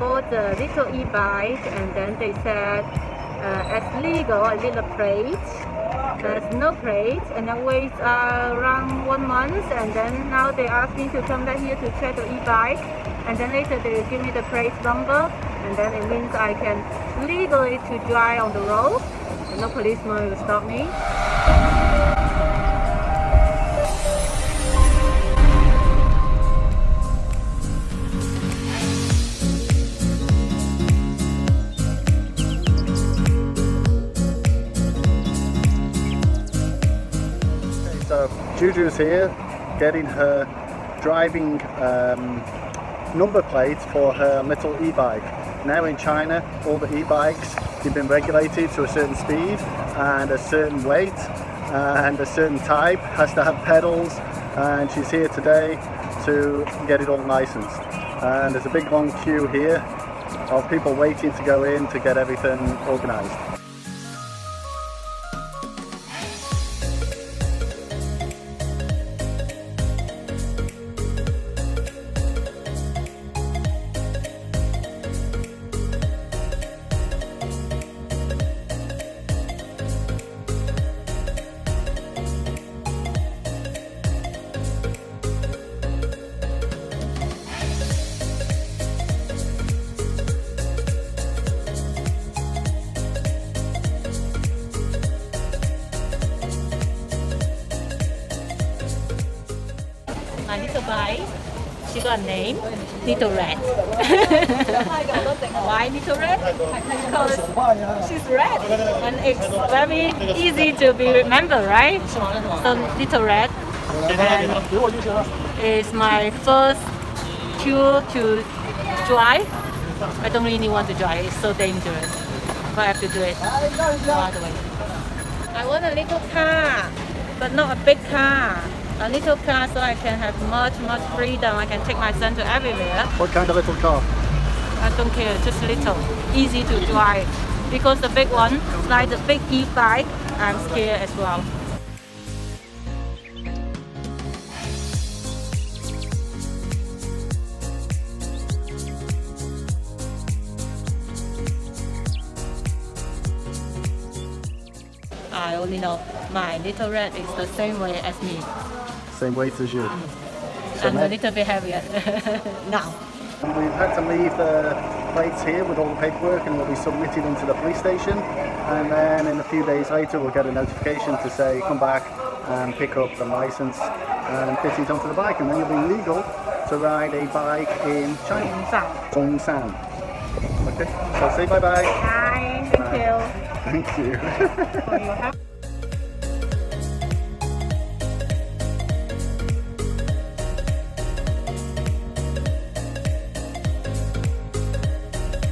bought a little e-bike, and then they said as legal, I need a plate. There's no plate, and then wait around 1 month, and then now they ask me to come back here to check the e-bike, and then later they give me the plate number, and then it means I can legally to drive on the road, and no policeman will stop me. So Juju's here getting her driving number plates for her little e-bike. Now in China, all the e-bikes have been regulated to a certain speed and a certain weight and a certain type, has to have pedals, and she's here today to get it all licensed. And there's a big long queue here of people waiting to go in to get everything organized. My little bike, she got a name, Little Red. Why Little Red? Because she's red, and it's very easy to be remembered, right? So Little Red, and it's my first cue to drive. I don't really want to drive, it's so dangerous, but I have to do it no other way. I want a little car, but not a big car. A little car so I can have much freedom. I can take my son to everywhere. What kind of little car? I don't care, just little. Easy to drive. Because the big one, like the big e-bike, I'm scared as well. I only know my Little Red is the same way as me. Same weight as you. So I'm a little bit heavier now. We've had to leave the plates here with all the paperwork, and will be submitted into the police station, and then in a few days later we'll get a notification to say come back and pick up the license and fit it onto the bike, and then you'll be legal to ride a bike in China. Zhongshan. Okay, so say bye bye. Bye, thank you. Thank you.